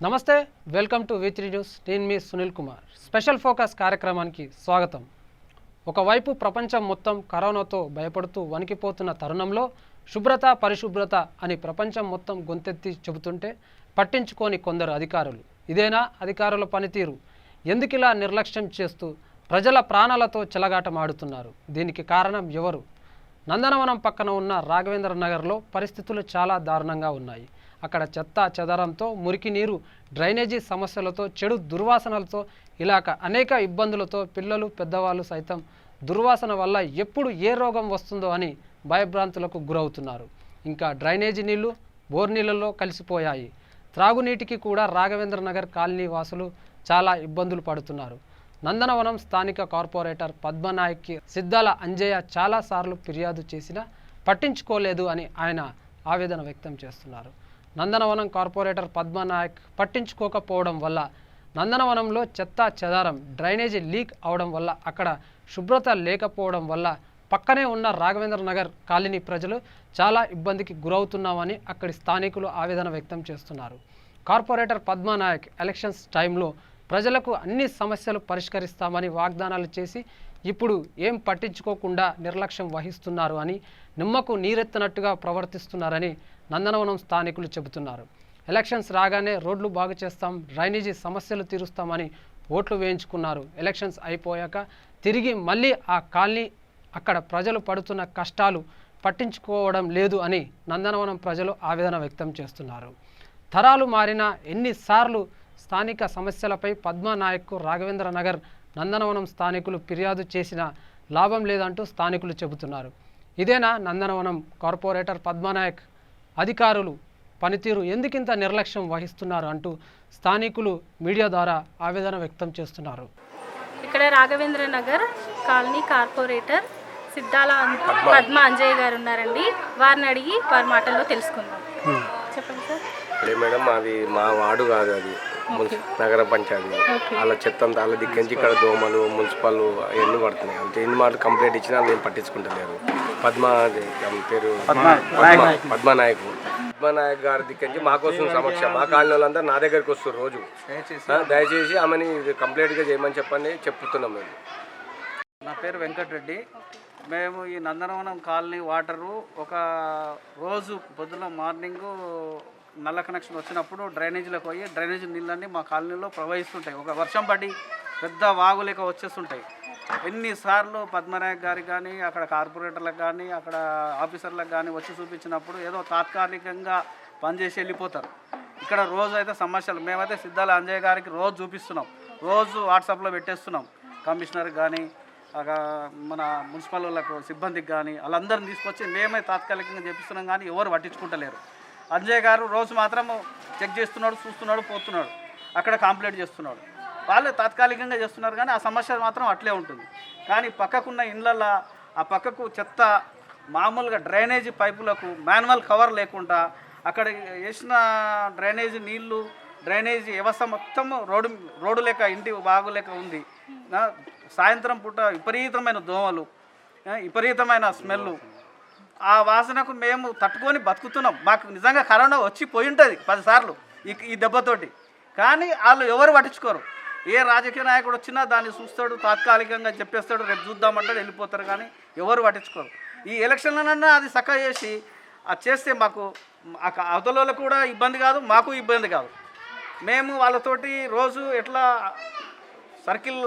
నమస్తే, welcome to V3 news. నేను మీ Sunil Kumar. Special focus కార్యక్రమానికి స్వాగతం. ఒకవైపు ప్రపంచం మొత్తం కరోనాతో భయపడుతూ వణికిపోతున్న తరుణంలో శుభ్రత పరిశుభ్రత అని ప్రపంచం మొత్తం గొంతెత్తి చెబుతుంటే పట్టించుకోని కొందరు అధికారులు. ఇదేనా అధికారుల పనితీరు? ఎందుకిలా నిర్లక్ష్యం చేస్తూ ప్రజల ప్రాణాలతో చెలగాటమాడుతున్నారు? దీనికి కారణం ఎవరు? నందనవనం పక్కన ఉన్న రాఘవేంద్ర నగర్లో పరిస్థితులు చాలా దారుణంగా ఉన్నాయి. అక్కడ చెత్త చెదరంతో, మురికి నీరు, డ్రైనేజీ సమస్యలతో, చెడు దుర్వాసనలతో, ఇలాగ అనేక ఇబ్బందులతో పిల్లలు పెద్దవాళ్ళు సైతం దుర్వాసన వల్ల ఎప్పుడు ఏ రోగం వస్తుందో అని భయభ్రాంతులకు గురవుతున్నారు. ఇంకా డ్రైనేజీ నీళ్లు బోర్ నీళ్ళల్లో కలిసిపోయాయి. త్రాగునీటికి కూడా రాఘవేంద్ర నగర్ కాలనీ వాసులు చాలా ఇబ్బందులు పడుతున్నారు. నందనవనం స్థానిక కార్పొరేటర్ పద్మనాయక్కి సిద్ధాల అంజయ్య చాలాసార్లు ఫిర్యాదు చేసినా పట్టించుకోలేదు అని ఆయన ఆవేదన వ్యక్తం చేస్తున్నారు. నందనవనం కార్పొరేటర్ పద్మనాయక్ పట్టించుకోకపోవడం వల్ల నందనవనంలో చెత్త చెదారం, డ్రైనేజీ లీక్ అవడం వల్ల, అక్కడ శుభ్రత లేకపోవడం వల్ల పక్కనే ఉన్న రాఘవేంద్ర నగర్ కాలనీ ప్రజలు చాలా ఇబ్బందికి గురవుతున్నామని అక్కడి స్థానికులు ఆవేదన వ్యక్తం చేస్తున్నారు. కార్పొరేటర్ పద్మనాయక్ ఎలక్షన్స్ టైంలో ప్రజలకు అన్ని సమస్యలు పరిష్కరిస్తామని వాగ్దానాలు చేసి ఇప్పుడు ఏం పట్టించుకోకుండా నిర్లక్ష్యం వహిస్తున్నారు అని, నిమ్మకు నీరెత్తినట్టుగా ప్రవర్తిస్తున్నారని నందనవనం స్థానికులు చెబుతున్నారు. ఎలక్షన్స్ రాగానే రోడ్లు బాగు చేస్తాం, డ్రైనేజీ సమస్యలు తీరుస్తామని ఓట్లు వేయించుకున్నారు. ఎలక్షన్స్ అయిపోయాక తిరిగి మళ్ళీ ఆ కాలనీ, అక్కడ ప్రజలు పడుతున్న కష్టాలు పట్టించుకోవడం లేదు అని నందనవనం ప్రజలు ఆవేదన వ్యక్తం చేస్తున్నారు. తరాలు మారినా ఎన్నిసార్లు స్థానిక సమస్యలపై పద్మనాయక్కు రాఘవేంద్ర నగర్ నందనవనం స్థానికులు ఫిర్యాదు చేసినా లాభం లేదంటూ స్థానికులు చెబుతున్నారు. ఇదేనా నందనవనం కార్పొరేటర్ పద్మనాయక్ అధికారులు పనితీరు? ఎందుకింత నిర్లక్ష్యం వహిస్తున్నారు అంటూ స్థానికులు మీడియా ద్వారా ఆవేదన వ్యక్తం చేస్తున్నారు. ఇక్కడ రాఘవేంద్ర నగర్ కాలనీ కార్పొరేటర్ సిద్ధాల పద్మ అంజయ్య గారు ఉన్నారండి. వారిని అడిగి వారి మాటల్లో తెలుసుకుందాం. చెప్పండి సార్. మేడం, అది మా వార్డు కాదు, అది నగర పంచాయతీ. వాళ్ళ చెత్త అంతా వాళ్ళ దిక్కించి ఇక్కడ దోమలు, మున్సిపల్ అవన్నీ పడుతున్నాయి. అంటే ఎన్ని మాటలు కంప్లైంట్ ఇచ్చినా వాళ్ళు ఏం పట్టించుకుంటలేరు. పేరు పద్మనాయక్ గారి దిక్కించి మాకోసం సమక్ష మా కాలనీ వాళ్ళందరూ నా దగ్గరికి వస్తారు రోజు. దయచేసి ఆమెని కంప్లైంట్గా చేయమని చెప్పని చెప్తున్నాం మేము. నా పేరు వెంకటరెడ్డి. మేము ఈ నందనవనం కాలనీ వాటరు ఒక రోజు పొద్దున మార్నింగు నల్ల కనెక్షన్ వచ్చినప్పుడు డ్రైనేజీలోకి పోయి డ్రైనేజీ నీళ్ళన్నీ మా కాలనీలో ప్రవహిస్తుంటాయి. ఒక వర్షం పడి పెద్ద వాగులేక వచ్చేస్తుంటాయి. ఎన్నిసార్లు పద్మనాయక్ గారికి కానీ, అక్కడ కార్పొరేటర్లకు కానీ, అక్కడ ఆఫీసర్లకు కానీ వచ్చి చూపించినప్పుడు ఏదో తాత్కాలికంగా పనిచేసి వెళ్ళిపోతారు. ఇక్కడ రోజు అయితే సమస్యలు. మేమైతే సిద్ధాల అంజయ్య గారికి రోజు చూపిస్తున్నాం, రోజు వాట్సాప్లో పెట్టేస్తున్నాం. కమిషనర్కి కానీ, మన మున్సిపల్ వాళ్ళకు సిబ్బందికి కానీ వాళ్ళందరిని తీసుకొచ్చి మేమే తాత్కాలికంగా చేపిస్తున్నాం, కానీ ఎవరు పట్టించుకుంటలేరు. అంజయ్ గారు రోజు మాత్రం చెక్ చేస్తున్నాడు, చూస్తున్నాడు, పోతున్నాడు, అక్కడ కంప్లైంట్ చేస్తున్నాడు. వాళ్ళు తాత్కాలికంగా చేస్తున్నారు, కానీ ఆ సమస్య మాత్రం అట్లే ఉంటుంది. కానీ పక్కకున్న ఇండ్లల్లో ఆ పక్కకు చెత్త మామూలుగా డ్రైనేజీ పైపులకు మాన్యువల్ కవర్ లేకుండా అక్కడ వేసిన డ్రైనేజీ నీళ్లు, డ్రైనేజీ వ్యవస్థ మొత్తం రోడ్డు లేక, ఇంటి బాగు లేక ఉంది. సాయంత్రం పూట విపరీతమైన దోమలు, విపరీతమైన స్మెల్లు, ఆ వాసనకు మేము తట్టుకొని బతుకుతున్నాం. మాకు నిజంగా కరోనా వచ్చి పోయి ఉంటుంది 10 సార్లు ఈ దెబ్బతోటి, కానీ వాళ్ళు ఎవరు పట్టించుకోరు. ఏ రాజకీయ నాయకుడు వచ్చినా దాన్ని చూస్తాడు, తాత్కాలికంగా చెప్పేస్తాడు, రేపు చూద్దామంటాడు, వెళ్ళిపోతారు, కానీ ఎవరు పట్టించుకోరు. ఈ ఎలక్షన్లనన్నా అది చక్కగా చేసి అది చేస్తే మాకు అవతల కూడా ఇబ్బంది కాదు, మాకు ఇబ్బంది కాదు. మేము వాళ్ళతోటి రోజు ఎట్లా సర్కిల్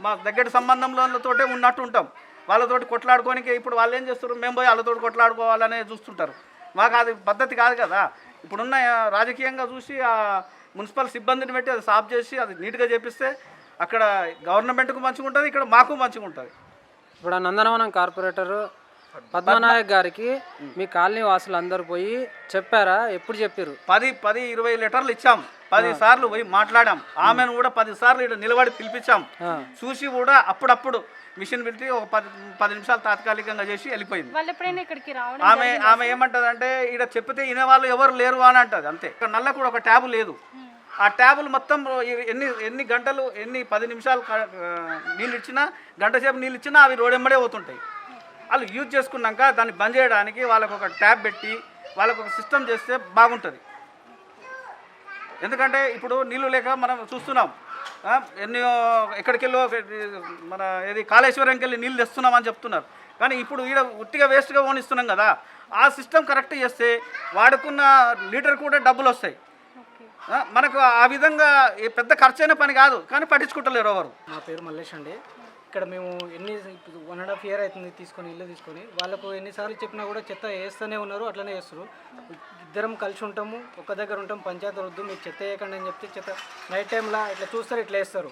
మా దగ్గర సంబంధంలోతోటే ఉన్నట్టు ఉంటాం. వాళ్ళతోటి కొట్లాడుకోనికి ఇప్పుడు వాళ్ళు ఏం చేస్తారు, మేము పోయి వాళ్ళతోటి కొట్లాడుకోవాలనే చూస్తుంటారు. మాకు అది పద్ధతి కాదు కదా. ఇప్పుడున్న రాజకీయంగా చూసి ఆ మున్సిపల్ సిబ్బందిని పెట్టి అది సాఫ్ చేసి అది నీట్గా చేపిస్తే అక్కడ గవర్నమెంట్కు మంచిగా ఉంటుంది, ఇక్కడ మాకు మంచిగా ఉంటుంది. ఇప్పుడు నందనవనం కార్పొరేటర్ పద్మనాయక్ గారికి మీ కాలనీ వాసులు అందరూ పోయి చెప్పారా? ఎప్పుడు చెప్పారు? 10-20 లెటర్లు ఇచ్చాం, 10 సార్లు పోయి మాట్లాడాం. ఆమెను కూడా 10 సార్లు ఇక్కడ నిలబడి పిలిపించాం. చూసి కూడా అప్పుడప్పుడు మిషన్ పెట్టి ఒక 10 నిమిషాలు తాత్కాలికంగా చేసి వెళ్ళిపోయింది. ఆమె ఏమంటదంటే ఇక్కడ చెప్పితే వినే వాళ్ళు ఎవరు లేరు అని అంటది, అంతే. ఇక్కడ నల్ల కూడా ఒక ట్యాబ్ లేదు. ఆ ట్యాబులు మొత్తం ఎన్ని గంటలు, 10 నిమిషాలు నీళ్ళు ఇచ్చినా, గంట సేపు నీళ్ళు ఇచ్చినా అవి రోడెమ్మడే పోతుంటాయి. వాళ్ళు యూజ్ చేసుకున్నాక దాన్ని బంద్ చేయడానికి వాళ్ళకు ఒక ట్యాబ్ పెట్టి వాళ్ళకు ఒక సిస్టమ్ చేస్తే బాగుంటుంది. ఎందుకంటే ఇప్పుడు నీళ్లు లేక మనం చూస్తున్నాం ఎన్నో ఎక్కడికెళ్ళో మన ఏది కాళేశ్వరంకి వెళ్ళి నీళ్ళు తెస్తున్నామని చెప్తున్నారు. కానీ ఇప్పుడు ఈడ ఉట్టిగా వేస్ట్గా ఓనిస్తున్నాం కదా. ఆ సిస్టమ్ కరెక్ట్ చేస్తే వాడుకున్న లీటర్ కూడా డబ్బులు వస్తాయి. మనకు ఆ విధంగా పెద్ద ఖర్చైన పని కాదు, కానీ పట్టించుకుంటలేరు ఎవరు. నా పేరు మల్లేష్ అండి. ఇక్కడ మేము 1.5 years అవుతుంది ఇల్లు తీసుకొని. వాళ్ళకు ఎన్నిసార్లు చెప్పినా కూడా చెత్త వేస్తూనే ఉన్నారు, అట్లనే వేస్తారు. ఇద్దరం కలిసి ఉంటాము, ఒక దగ్గర ఉంటాం. పంచాయతీ వద్దు మీరు చెత్త వేయకండి అని చెప్తే చెత్త నైట్ టైంలో ఇట్లా చూస్తారు, ఇట్లా వేస్తారు.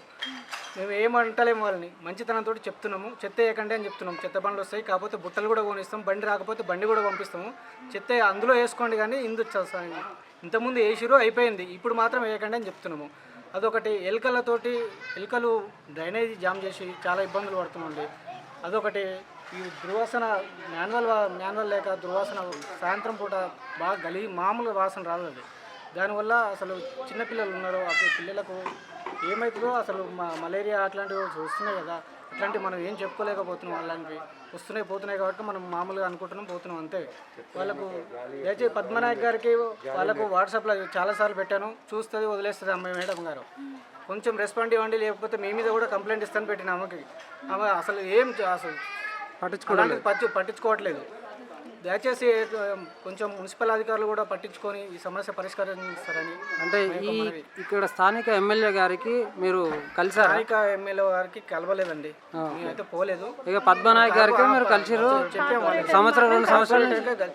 మేము ఏమంటలేము వాళ్ళని, మంచితనంతో చెప్తున్నాము చెత్త వేయకండి అని చెప్తున్నాము. చెత్త బండ్లు వస్తాయి, కాకపోతే బుట్టలు కూడా కొనిస్తాం. బండి రాకపోతే బండి కూడా పంపిస్తాము. చెత్త అందులో వేసుకోండి కానీ ఇంతకుముందు వేసిరు అయిపోయింది, ఇప్పుడు మాత్రం వేయకండి అని చెప్తున్నాము. అదొకటి. ఎలుకలు డ్రైనేజీ జామ్ చేసి చాలా ఇబ్బందులు పడుతున్నాండి. అదొకటి. ఈ దుర్వాసన మాన్యువల్ లేక దుర్వాసన సాయంత్రం పూట బాగా మామూలు వాసన రాదు అది. దానివల్ల అసలు చిన్నపిల్లలు ఉన్నారు, అప్పుడు పిల్లలకు ఏమవుతుందో అసలు మలేరియా అట్లాంటివి వస్తున్నాయి కదా. అట్లాంటివి మనం ఏం చెప్పుకోలేకపోతున్నాం. అలాంటివి వస్తున్నాయి పోతున్నాయి కాబట్టి మనం మామూలుగా అనుకుంటున్నాం, పోతున్నాం అంతే. వాళ్ళకు దయచేసి పద్మనాయక్ గారికి వాళ్ళకు వాట్సాప్లో చాలాసార్లు పెట్టాను, చూస్తుంది వదిలేస్తుంది అమ్మాయి మేడం గారు. కొంచెం రెస్పాండ్ ఇవ్వండి, లేకపోతే మీ మీద కూడా కంప్లైంట్ ఇస్తాను పెట్టిన ఆమెకి. ఆమె అసలు అసలు పట్టించుకోవట్లేదు. దయచేసి కొంచెం మున్సిపల్ అధికారులు కూడా పట్టించుకొని ఈ సమస్య పరిష్కరిస్తారని. అంటే ఇక్కడ స్థానిక ఎమ్మెల్యే గారికి మీరు కలిసారా? స్థానిక ఎమ్మెల్యే గారికి కలవలేదండి, మేమైతే పోలేదు. ఇక పద్మనాయక్ గారికి మీరు కలిసిరు? సంవత్సరం 2 సంవత్సరాలు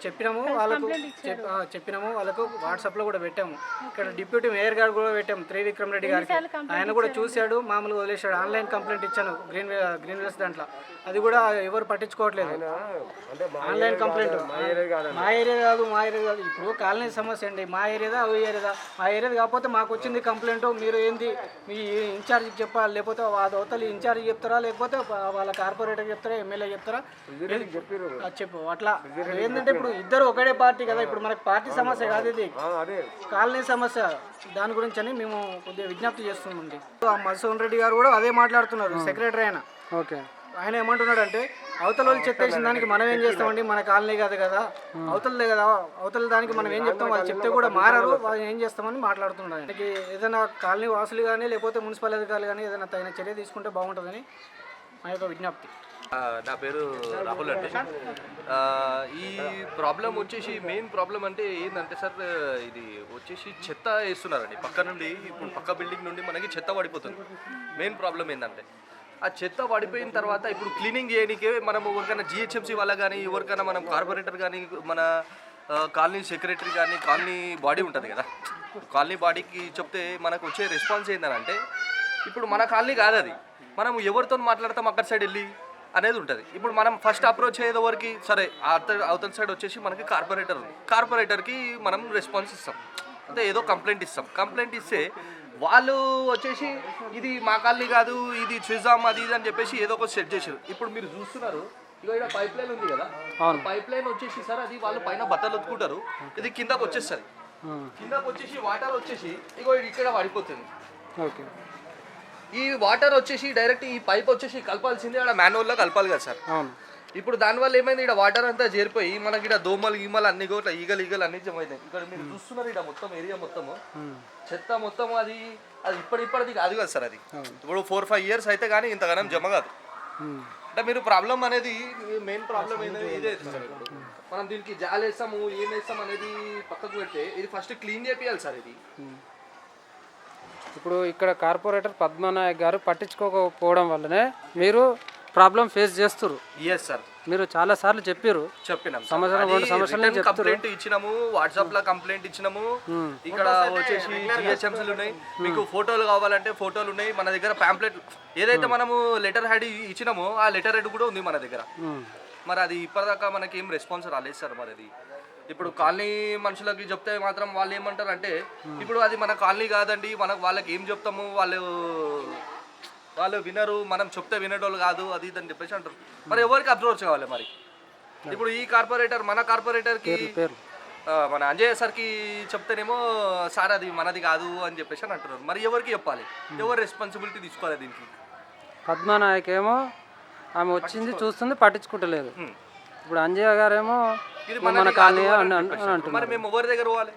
చెప్పినాము వాళ్ళకు వాట్సాప్లో కూడా పెట్టాము. ఇక్కడ డిప్యూటీ మేయర్ గారు కూడా పెట్టాము, త్రివిక్రమ్ రెడ్డి గారికి. ఆయన కూడా చూశాడు, మామూలుగా వదిలేశాడు. ఆన్లైన్ కంప్లైంట్ ఇచ్చాను గ్రీన్ వేల్స్ దాంట్లో, అది కూడా ఎవరు పట్టించుకోవట్లేదు. ఆన్లైన్ కంప్లైంట్ మా ఏరియా కాదు. ఇప్పుడు కాలనీ సమస్య అండి. మా ఏరియాదా అవి ఏరియాదా? మా ఏరియాది కాకపోతే మాకు వచ్చింది కంప్లైంట్. మీరు ఏంది మీ ఇన్ఛార్జికి చెప్పాలి, లేకపోతే అవతల ఇన్ఛార్జ్ చెప్తారా, లేకపోతే వాళ్ళ కార్పొరేటర్ చెప్తారా, ఎమ్మెల్యే చెప్తారా? చెప్పు. అట్లా ఏంటంటే ఇప్పుడు ఇద్దరు ఒకటే పార్టీ కదా. ఇప్పుడు మనకి పార్టీ సమస్య కాదు, ఇది కాలనీ సమస్య. దాని గురించి అని మేము కొద్దిగా విజ్ఞప్తి చేస్తున్నామండి. మధుసూదన్ రెడ్డి గారు కూడా అదే మాట్లాడుతున్నారు, సెక్రటరీ ఆయన. ఓకే. ఆయన ఏమంటున్నాడు అంటే అవతల వాళ్ళు చెప్పేసిన దానికి మనం ఏం చేస్తామండి, మన కాలనీ కాదు కదా, అవతలదే కదా, అవతల దానికి మనం ఏం చెప్తాం, వాళ్ళు చెప్తే కూడా మారారు, వాళ్ళు ఏం చేస్తామని మాట్లాడుతున్నాడు. ఆయనకి ఏదైనా కాలనీ వాసులు కానీ లేకపోతే మున్సిపల్ అధికారులు కానీ ఏదైనా తగిన చర్య తీసుకుంటే బాగుంటుందని మా యొక్క విజ్ఞప్తి. నా పేరు రాహుల్ అండి. ఈ ప్రాబ్లం వచ్చేసి మెయిన్ ప్రాబ్లం అంటే ఏంటంటే సార్, ఇది వచ్చేసి చెత్త వేస్తున్నారండి పక్క నుండి. ఇప్పుడు పక్క బిల్డింగ్ నుండి మనకి చెత్త పడిపోతుంది. మెయిన్ ప్రాబ్లం ఏంటంటే ఆ చెత్త పడిపోయిన తర్వాత ఇప్పుడు క్లీనింగ్ చేయడానికే మనం ఎవరికైనా జిహెచ్ఎంసీ వాళ్ళ కానీ ఎవరికైనా మనం కార్పొరేటర్ కానీ మన కాలనీ సెక్రటరీ కానీ కాలనీ బాడీ ఉంటుంది కదా, కాలనీ బాడీకి చెప్తే మనకు వచ్చే రెస్పాన్స్ ఏంటంటే ఇప్పుడు మన కాలనీ కాదు అది, మనం ఎవరితో మాట్లాడతాం అక్కడ సైడ్ వెళ్ళి అనేది ఉంటుంది. ఇప్పుడు మనం ఫస్ట్ అప్రోచ్ అయ్యేది ఎవరికి, సరే అవతల సైడ్ వచ్చేసి మనకి కార్పొరేటర్కి మనం రెస్పాన్స్ ఇస్తాం, అంటే ఏదో కంప్లైంట్ ఇస్తాం. కంప్లైంట్ ఇస్తే వాళ్ళు వచ్చేసి ఇది మా కాలనీ కాదు, ఇది స్విజామ్ అది ఇది అని చెప్పేసి ఏదో ఒక సెట్ చేసారు. ఇప్పుడు మీరు చూస్తున్నారు, ఇక ఇక్కడ పైప్ లైన్ ఉంది కదా, పైప్ లైన్ వచ్చేసి సార్ అది వాళ్ళు పైన బట్టలు ఒత్తుకుంటారు, ఇది కిందకు వచ్చేస్తుంది. కిందకు వచ్చేసి వాటర్ వచ్చేసి ఇగో ఇక్కడ పడిపోతుంది. ఓకే. ఈ వాటర్ వచ్చేసి డైరెక్ట్ ఈ పైప్ వచ్చేసి కలపాల్సింది అక్కడ మాన్యువల్లో కలపాలి కదా సార్. ఇప్పుడు దానివల్ల ఏమైంది, ఇక్కడ వాటర్ అంతా చేరిపోయి మనకి ఇక్కడ దోమలు గీమలు అన్ని కూడా ఈగలు అన్ని జమ అవుతాయి. ఇక్కడ మీరు చూస్తున్నారు, ఇక్కడ మొత్తం ఏరియా మొత్తము చెత్త మొత్తం అది ఇప్పటిది కాదు కదా సార్. అది ఇప్పుడు 4-5 years అయితే కానీ ఇంతగానం జమ కాదు. అంటే మీరు ప్రాబ్లం అనేది మెయిన్ ప్రాబ్లం ఏంటంటే ఇదే సార్. ఇప్పుడు మనం దీనికి జాల్ వేస్తాము ఏం వేస్తాం అనేది పక్కకు పెడితే ఇది ఫస్ట్ క్లీన్ చేయాలి సార్. ఇది ఇప్పుడు ఇక్కడ కార్పొరేటర్ పద్మనాయక్ గారు పట్టించుకోకపోవడం వల్లనే మీరు ప్రాబ్లం ఫేస్ చేస్తారు. ఎస్ సార్, మీరు చాలా సార్లు చెప్పారు, చెప్పినాం. సంవత్సరం 2 సంవత్సరాలు కంప్లైంట్ ఇచ్చినాము, వాట్సాప్ లో కంప్లైంట్ ఇచ్చినాము. ఇక్కడ వచ్చేసి జిహెచ్ఎంసీలు ఉన్నాయి, మీకు ఫోటోలు కావాలంటే ఫోటోలు ఉన్నాయి మన దగ్గర. పాంప్లెట్ ఏదైతే మనము లెటర్ హెడ్ ఇచ్చినామో ఆ లెటర్ హెడ్ కూడా ఉంది మన దగ్గర. మరి అది ఇప్పటిదాకా మనకి ఏం రెస్పాన్స్ రాలేదు సార్. మరి అది ఇప్పుడు కాలనీ మనుషులకి చెప్తే మాత్రం వాళ్ళు ఏమంటారు అంటే ఇప్పుడు అది మన కాలనీ కాదండి, వాళ్ళకి ఏం చెప్తాము, వాళ్ళు వినరు, మనం చెప్తే వినేటోళ్ళు కాదు అది ఇది అని చెప్పేసి అంటారు. మరి ఎవరికి అప్రోచ్ కావాలి మరి? ఇప్పుడు ఈ కార్పొరేటర్ మన కార్పొరేటర్కి మన అంజయ్య సార్కి చెప్తేనేమో సార్ అది మనది కాదు అని చెప్పేసి అని అంటున్నారు. మరి ఎవరికి చెప్పాలి, ఎవరు రెస్పాన్సిబిలిటీ తీసుకోవాలి దీనికి? పద్మనాయక్ ఏమో ఆమె వచ్చింది చూస్తుంది పట్టించుకుంటలేదు. ఇప్పుడు అంజయ్య గారేమో ఇది మన కాలనీ అంటున్నారు. మరి మేము ఎవరి దగ్గర పోవాలి?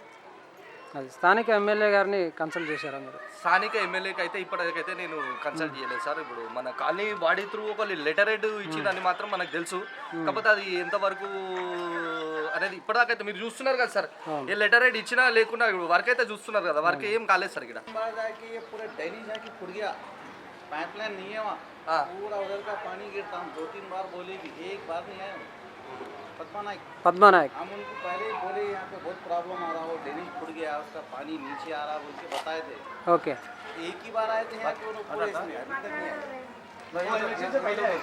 అది స్థానిక ఎమ్మెల్యే గారిని కన్సల్ట్ చేశారా మీరు? స్థానిక ఎమ్మెల్యేకి అయితే ఇప్పటికైతే నేను కన్సల్ట్ చేయలేదు సార్. ఇప్పుడు మన కాలనీ బాడీ త్రూ ఒక లెటర్ హెడ్ ఇచ్చిందని మాత్రం మనకు తెలుసు. కాకపోతే అది ఎంతవరకు అనేది ఇప్పటిదాకైతే మీరు చూస్తున్నారు కదా సార్, ఏ లెటర్ హెడ్ ఇచ్చినా లేకున్నా వర్క్ అయితే చూస్తున్నారు కదా, వర్క్ ఏం కాలేదు సార్ ఇక్కడ. पाइपलाइन नहीं है वहाँ, पूरा उधर का पानी गिरता, हम 2-3 बार बोले भी, एक बार नहीं आए पद्मा नायक। हम उनको पहले ही बोले यहाँ पे बहुत प्रॉब्लम आ रहा, वो ड्रेनेज फूट गया, उसका पानी नीचे आ रहा बोल के बताए थे। ओके, एक ही बार आए थे यहाँ के, वो पूरे इसमें अभी तक नहीं आए।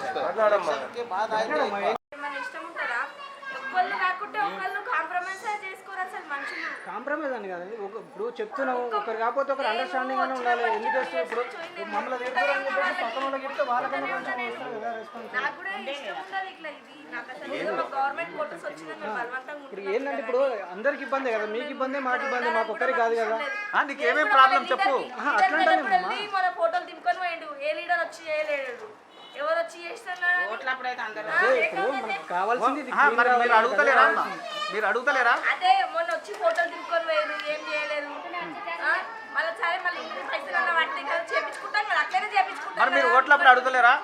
के बाद आए थे మన ఇష్టం ఉంటుందా? ఒక్కళ్ళు కాకుంటే ఒకళ్ళు కాంప్రమైజ్ చేసుకోరు అసలు మనుషులు. కాంప్రమైజ్ అని కదండి, ఇప్పుడు చెప్తున్నావు ఒకరు కాకపోతే ఒకరు అండర్స్టాండింగ్ అని ఉండాలి. ఎందుకు వస్తే ఇప్పుడు మమ్మల్ని తిరుగుతారని చెప్పేసి పక్కన వాళ్ళకి చెప్తే వాళ్ళకన్నా కొంచెం వస్తారు కదా రెస్పాన్స్. నాకు కూడా ఇష్టం ఉండదు ఇట్లా. ఇది నాకు అసలు ఏదో గవర్నమెంట్ ఫోటోస్ వచ్చినా మేము బలవంతంగా ఇప్పుడు ఏంటంటే ఇప్పుడు అందరికి ఇబ్బంది కదా, మీకు ఇబ్బంది మాకు ఇబ్బంది, మాకు ఒక్కరికి కాదు కదా. నీకేమేం ప్రాబ్లం చెప్పు. అట్లా మన ఫోటోలు దింపుకొని పోయిండు. ఏ లీడర్ వచ్చి చేయలేడు, ఎవరు వచ్చి చేస్తున్నారు. ఇప్పుడు మనకు కావాల్సింది ఇది. మరి మీరు అడుగుతలేరా అన్న? మీరు అడుగుతలేరా? అదే మొన్న వచ్చి ఫోటోలు దింపుకొని పోయారు, ఏం చేయలేదు. మళ్ళీ సరే మళ్ళీ ఇంటి పైసలు అన్న వాటిని కదా చేపించుకుంటాం కదా, అట్లనే చేపించుకుంటాం. మరి మీరు ఓట్లప్పుడు అడుగుతలేరా?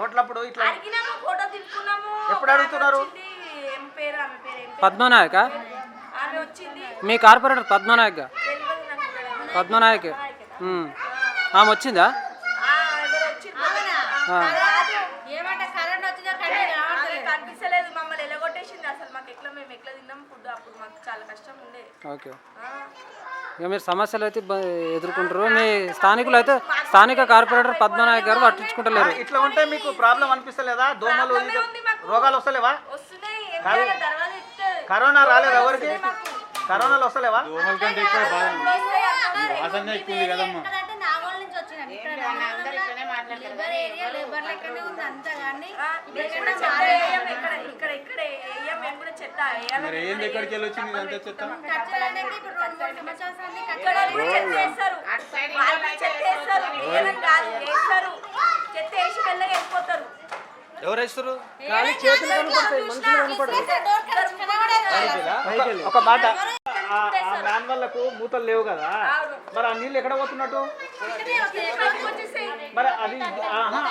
ఓట్లప్పుడు ఇట్లా అడిగినాము, ఫోటో దింపుకున్నాము. ఎప్పుడు అడుగుతున్నారు? ఏం పేరు ఆమె పేరు? పద్మా నాయక. ఆమె వచ్చింది. మీ కార్పొరేటర్ పద్మా నాయక్. తెలియదు నాకు కూడా. పద్మా నాయక్ ఆమె వచ్చిందా? ఎవరు వచ్చింది? ఏమంటే కరెంట్ వచ్చిందా? కనిపిస్తలేదు, మమ్మల్ని ఎలగొట్టేసింది. అసలు మాకు ఎట్లా, మేము ఎట్లా తిన్నాం ఫుడ్, అప్పుడు మాకు చాలా కష్టం ఉండే. ఓకే, ఇక మీరు సమస్యలు అయితే ఎదుర్కొంటారు. మీ స్థానికులు అయితే స్థానిక కార్పొరేటర్ పద్మనాయక్ గారు పట్టించుకుంటలేరు. ఇట్లా ఉంటే మీకు ప్రాబ్లం అనిపిస్తలేదా? దోమలు రోగాలు వస్తలేవా? వస్తున్నాయి. కరోనా రాలేదు ఎవరికి? కరోనాలు వస్తలేవా? ఎక్కడికి వెళ్ళి వచ్చింది అంత చెత్త? ఎవరు వేస్తారు? ఒక మాట, మాన్యువల్లకు మూతలు లేవు కదా, మరి ఆ నీళ్ళు ఎక్కడ పోతున్నట్టు? మరి అది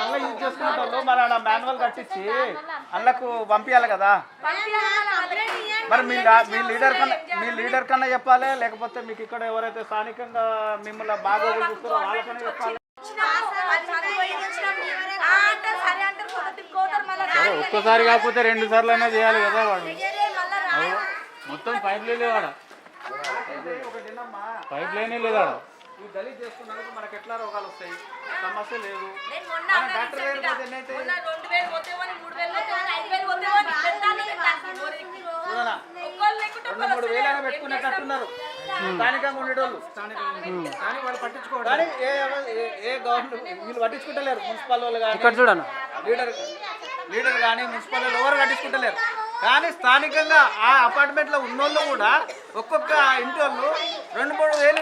అల్ల యూజ్ చేసుకుంటారు, మరి ఆడ మాన్యువల్ కట్టించి అల్లకు పంపించాలి కదా. మరి మీ లీడర్ కన్నా చెప్పాలి, లేకపోతే మీకు ఇక్కడ ఎవరైతే స్థానికంగా మిమ్మల్ని బాగా చూస్తారో వాళ్ళకన్నా చెప్పాలి. ఒక్కసారి కాకపోతే 2 సార్లు అయినా చేయాలి కదా. వాడు మొత్తం పైప్ లైన్ లేవాడ, పైప్ లైనే లేదా. ఈ గలీజ్ చేసుకున్నందుకు మనకి ఎట్లా రోగాలు వస్తాయి? సమస్య లేదు. డాక్టర్ దగ్గర పోతే ఎన్నైతే 2-3 వేలు అయినా పెట్టుకునేటట్టున్నారు స్థానికంగా ఉండేటోళ్ళు. కానీ వాళ్ళు పట్టించుకోవడం, కానీ ఏ గవర్నమెంట్ వీళ్ళు పట్టించుకుంటలేరు. మున్సిపల్ వాళ్ళు కానీ ఇక్కడ చూడను, లీడర్ కానీ మున్సిపల్ వాళ్ళు ఎవరు పట్టించుకుంటలేరు. కానీ స్థానికంగా ఆ అపార్ట్మెంట్లో ఉన్నోళ్ళు కూడా ఒక్కొక్క ఇంటి వాళ్ళు 2-3 వేలు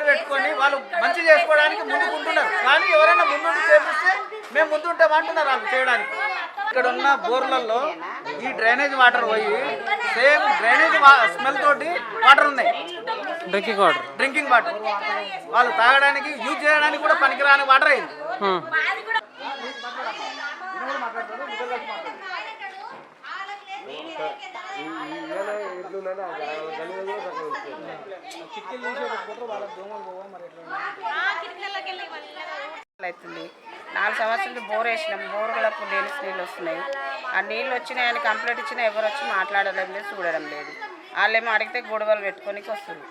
పెట్టుకొని వాళ్ళు మంచి చేసుకోవడానికి ముందుకుంటున్నారు. కానీ ఎవరైనా ముందు చేపిస్తే మేము ముందుంటామంటున్నారు వాళ్ళు చేయడానికి. ఇక్కడ ఉన్న బోర్లలో ఈ డ్రైనేజ్ వాటర్ పోయి సేమ్ డ్రైనేజ్ స్మెల్ తోటి వాటర్ ఉన్నాయి, డ్రింకింగ్ వాటర్. వాళ్ళు తాగడానికి యూజ్ చేయడానికి కూడా పనికిరాని వాటర్ అయింది. అవుతుంది. 4 సంవత్సరాలు బోర్ వేసినాం, బోర్లకు డైలీస్ నీళ్ళు వస్తున్నాయి. ఆ నీళ్ళు వచ్చినాయని కంప్లైంట్ ఇచ్చినా ఎవరు వచ్చి మాట్లాడడం లేదు, చూడడం లేదు. వాళ్ళేమో అడిగితే గొడవలు పెట్టుకోనికి వస్తారు.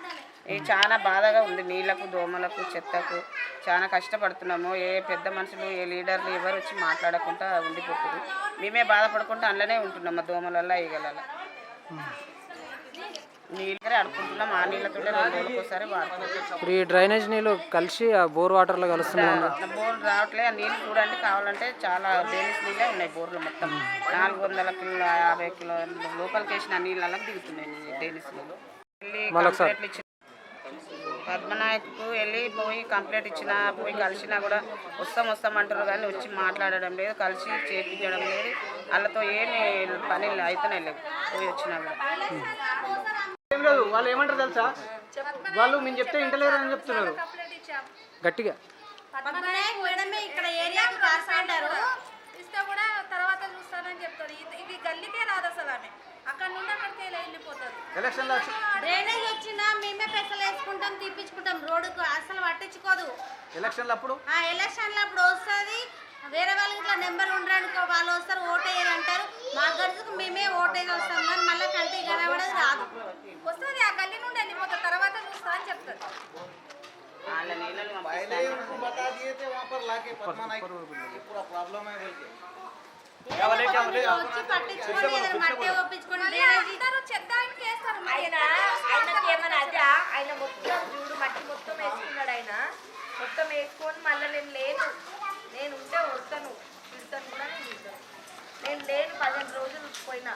ఇది చాలా బాధగా ఉంది. నీళ్లకు, దోమలకు, చెత్తకు చాలా కష్టపడుతున్నాము. ఏ పెద్ద మనుషులు, ఏ లీడర్లు ఎవరు వచ్చి మాట్లాడకుండా ఉండిపోతుంది. మేమే బాధపడుకుంటూ అందులోనే ఉంటున్నాం, ఆ దోమలల్ల ఈగలల్ల. నీళ్ళే అడుకుంటున్నాం. ఆ నీళ్ళతో 2 రోజులకు ఒకసారి వాడుతున్నాం. ఇప్పుడు ఈ డ్రైనేజ్ నీళ్ళు కలిసి ఆ బోర్ వాటర్లో కలుస్తున్నాయి. బోర్ రావట్లేదు. ఆ నీళ్ళు చూడండి, కావాలంటే చాలా డైలీస్ నీళ్ళే ఉన్నాయి బోర్లు మొత్తం. 400 కిలో 50 కిలో లోపలికి వేసిన నీళ్ళకి దిగుతున్నాయి డైలీస్ నీళ్ళు. కంప్లైంట్లు ఇచ్చిన పద్మనాయకు పోయి కంప్లైంట్ ఇచ్చినా, పోయి కలిసినా కూడా వస్తామంటారు కానీ వచ్చి మాట్లాడడం లేదు, కలిసి చేయించడం లేదు. వాళ్ళతో ఏమి పని అయితేనే లేవు పోయి వచ్చినా కూడా. వాళ్ళు ఏమంటారు తెలుసా, వాళ్ళు మేము చెప్తే ఇంటలేరు అని చెప్తున్నారు గట్టిగా. మేడమే ఇక్కడ ఏరియాకి కార్పొరేటర్ ఇస్తే కూడా తర్వాత చూస్తానని చెప్తారు. ఇది గల్లీకే రాదు అసలు. ఆమె అక్కడ నుండి అక్కడికి వెళ్ళిపోతారు. ఎలక్షన్లో డ్రైనేజ్ వచ్చినా మేమే పెసలు వేసుకుంటాం, తీపించుకుంటాం. రోడ్డుకు అసలు పట్టించుకోదు. ఎలక్షన్లు అప్పుడు ఎలక్షన్లు అప్పుడు వస్తుంది, వేరే వాళ్ళకి ఇట్లా నెంబర్ ఉండడానికి వాళ్ళు వస్తారు, ఓటేయాలి అంటారు. మా గడుచుకు మేమే ఓటేసి వస్తాం, కానీ మళ్ళీ కంటికి కనబడదు, రాదు. వస్తుంది ఆ గల్లీ నుండి వెళ్ళిపోతారు, తర్వాత చూస్తా అని చెప్తారు. వాళ్ళ నీళ్ళని వచ్చి పట్టించుకొని ఏదైనా మట్టి ఒప్పించుకొని ఆయనకి ఏమన్నా అదా, ఆయన మొత్తం చూడు మట్టి మొత్తం వేసుకున్నాడు. ఆయన మొత్తం వేసుకొని మళ్ళీ నేను ఉంటే వస్తాను, పిలుస్తాను కూడా నేను లేను. 15 రోజులు పోయినా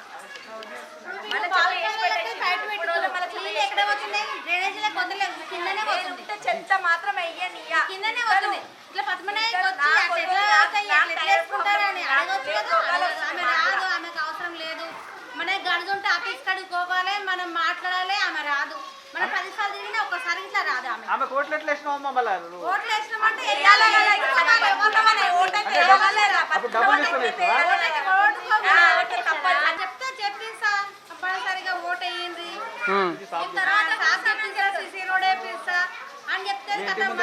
చెత్త మాత్రం వెయ్యనియా కిందనే వస్తుంది. ఇట్లా పద్మనాయకు వచ్చి ఆమె రాదు, ఆమెకు అవసరం లేదు. మన గడుదుంటే ఆఫీస్ కాడికి పోవాలి, మనం మాట్లాడాలి. ఆమె రాదు. మనం 10 సార్లు తిరిగినా ఒక్కసారి ఇట్లా రాదు. ఆమె కోట్లు ఎట్లా వేసినావమ్మా? మళ్ళీ ఓట్లు వేసినామంటే చెప్తే చెప్పిస్తా, కంపల్సరిగా ఓటు వేయండి, తర్వాత సిసి రోడ్ వేపిస్తా అని చెప్తే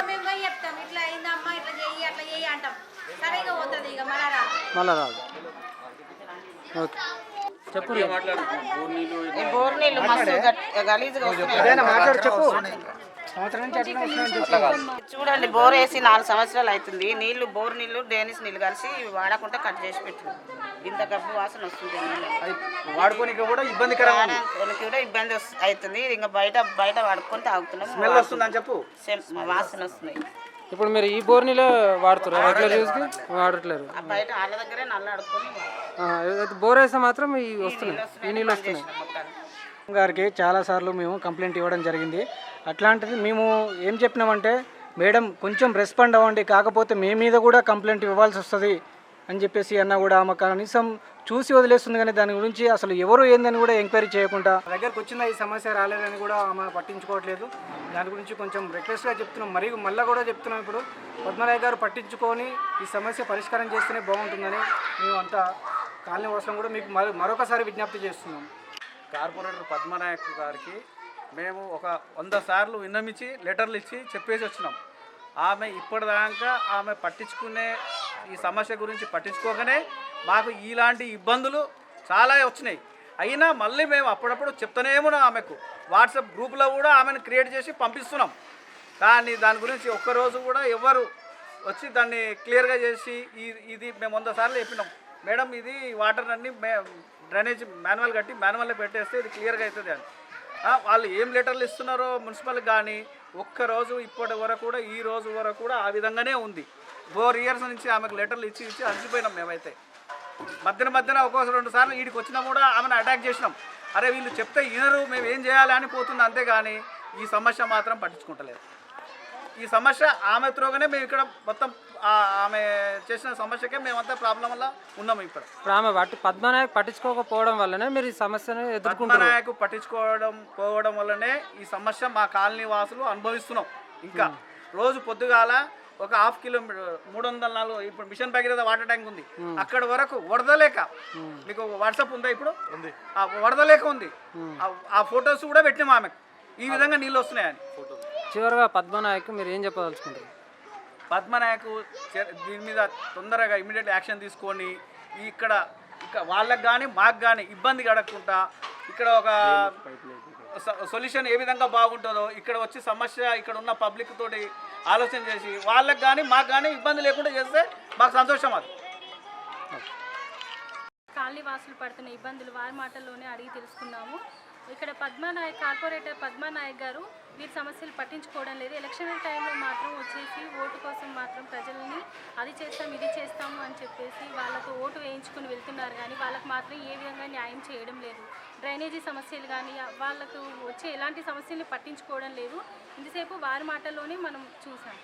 మేము పోయి చెప్తాం, ఇట్లా అయిందమ్మా, ఇట్లా చెయ్యి, అట్లా చెయ్యి అంటాం. సరిగా పోతుంది. ఇక మళ్ళా రాదు. ఓకే, చెప్పు. బోర్ నీళ్ళు మస్తు గలీజ్గా వస్తున్నాయి. చూడండి, బోర్ వేసి 4 సంవత్సరాలు అవుతుంది. నీళ్లు బోర్ నీళ్లు డ్రైనేజ్ నీళ్ళు కలిసి వాడకుండా కట్ చేసి పెట్టారు. ఇంత గబ్బు వాసన వస్తుంది. వాడుకోనికి కూడా ఇబ్బందికరంగా కూడా ఇబ్బంది అవుతుంది. ఇంకా బయట వాడుకొని తాగుతున్నాం. స్మెల్ వస్తుందని చెప్పు, వాసన వస్తున్నాయి. ఇప్పుడు మీరు ఈ బోర్ నీళ్ళే వాడుతారు, రెగ్యులర్ యూజ్కి వాడట్లేరు. బయట వాళ్ళ దగ్గరే నల్ల ఆడుకొని బోర్ వేస్తే మాత్రం ఈ వస్తున్నాయి, ఈ నీళ్ళు వస్తున్నాయి. గారికి చాలాసార్లు మేము కంప్లైంట్ ఇవ్వడం జరిగింది. అట్లాంటిది మేము ఏం చెప్పినామంటే, మేడం కొంచెం రెస్పాండ్ అవ్వండి, కాకపోతే మీ మీద కూడా కంప్లైంట్ ఇవ్వాల్సి వస్తుంది అని చెప్పేసి అన్న కూడా ఆమె కనీసం చూసి వదిలేస్తుంది. కానీ దాని గురించి అసలు ఎవరు ఏందని కూడా ఎంక్వైరీ చేయకుండా దగ్గరకు వచ్చిన ఈ సమస్య రాలేదని కూడా ఆమె పట్టించుకోవట్లేదు. దాని గురించి కొంచెం రిక్వెస్ట్గా చెప్తున్నాం, మళ్ళీ కూడా చెప్తున్నాం. ఇప్పుడు పద్మనాయక్ గారు పట్టించుకొని ఈ సమస్య పరిష్కారం చేస్తేనే బాగుంటుందని మేము అంతా కాలనీ వాసులం కూడా మీకు మరొకసారి విజ్ఞప్తి చేస్తున్నాం. కార్పొరేటర్ పద్మనాయక్ గారికి మేము ఒక 100 సార్లు విన్నమించి లెటర్లు ఇచ్చి చెప్పేసి వచ్చినాం. ఆమె ఇప్పటిదాకా ఆమె పట్టించుకునే ఈ సమస్య గురించి పట్టించుకోగానే మాకు ఇలాంటి ఇబ్బందులు చాలా వచ్చినాయి. అయినా మళ్ళీ మేము అప్పుడప్పుడు చెప్తూనే ఉన్నాం. ఆమెకు వాట్సాప్ గ్రూప్లో కూడా ఆమెను క్రియేట్ చేసి పంపిస్తున్నాం. కానీ దాని గురించి ఒక్కరోజు కూడా ఎవరు వచ్చి దాన్ని క్లియర్గా చేసి ఇది మేము 100 సార్లు చెప్పినాం. మేడం, ఇది వాటర్ అన్ని డ్రైనేజ్ మాన్యువల్ కట్టి మాన్యువల్లో పెట్టేస్తే ఇది క్లియర్గా అవుతుంది అని. వాళ్ళు ఏం లెటర్లు ఇస్తున్నారో మున్సిపల్ కానీ ఒక్కరోజు ఇప్పటి వరకు కూడా ఈ రోజు వరకు కూడా ఆ విధంగానే ఉంది. 4 ఇయర్స్ నుంచి ఆమెకు లెటర్లు ఇచ్చి అలసిపోయినాం మేమైతే. మధ్యన ఒక్కోసారి 2 సార్లు వీడికి వచ్చినా కూడా ఆమెను అటాక్ చేసినాం. అరే వీళ్ళు చెప్తే వినరు, మేము ఏం చేయాలి అని పోతుంది, అంతేగాని ఈ సమస్య మాత్రం పట్టించుకుంటలేదు. ఈ సమస్య ఆమె త్రోగానే మేము ఇక్కడ మొత్తం ఆమె చేసిన సమస్యకే మేమంతా ప్రాబ్లం వల్ల ఉన్నాము. ఇప్పుడు ఆమె పద్మనాయక్ పట్టించుకోకపోవడం వల్లనే మీరు ఈ సమస్యను ఎదుర్కొంటున్నారు. పద్మనాయక్ పట్టించుకోవడం వల్లనే ఈ సమస్య మా కాలనీ వాసులు అనుభవిస్తున్నాం. ఇంకా రోజు పొద్దుగాల ఒక 1/2 కిలోమీటర్ 304 ఇప్పుడు మిషన్ భగీరథ వాటర్ ట్యాంక్ ఉంది, అక్కడ వరకు వరదలేక, మీకు వాట్సాప్ ఉందా ఇప్పుడు? ఆ వరదలేక ఉంది. ఆ ఫొటోస్ కూడా పెట్టినాం ఆమెకు, ఈ విధంగా నీళ్ళు వస్తున్నాయని. చివరిగా పద్మనాయక్ మీరు ఏం చెప్పదలుచుకుంటారు? పద్మనాయక్ దీని మీద తొందరగా ఇమీడియట్ యాక్షన్ తీసుకొని ఇక్కడ వాళ్ళకి కానీ మాకు కానీ ఇబ్బంది కడగకుండా ఇక్కడ ఒక సొల్యూషన్ ఏ విధంగా బాగుంటుందో ఇక్కడ వచ్చి సమస్య ఇక్కడ ఉన్న పబ్లిక్ తోటి ఆలోచన చేసి వాళ్ళకి కానీ మాకు కానీ ఇబ్బంది లేకుండా చేస్తే మాకు సంతోషం. అది కాలనీ వాసులు పడుతున్న ఇబ్బందులు వారి మాటల్లోనే అడిగి తెలుసుకున్నాము. ఇక్కడ కార్పొరేటర్ పద్మనాయక్ గారు వీరి సమస్యలు పట్టించుకోవడం లేదు. ఎలక్షన్ టైంలో మాత్రం వచ్చేసి ఓటు కోసం మాత్రం ప్రజల్ని అది చేస్తాం ఇది చేస్తాము అని చెప్పేసి వాళ్ళకు ఓటు వేయించుకుని వెళ్తున్నారు, కానీ వాళ్ళకు మాత్రం ఏ విధంగా న్యాయం చేయడం లేదు. డ్రైనేజీ సమస్యలు కానీ వాళ్ళకు వచ్చే ఎలాంటి సమస్యల్ని పట్టించుకోవడం లేదు. ఇంతసేపు వారి మాటల్లోనే మనం చూసాం.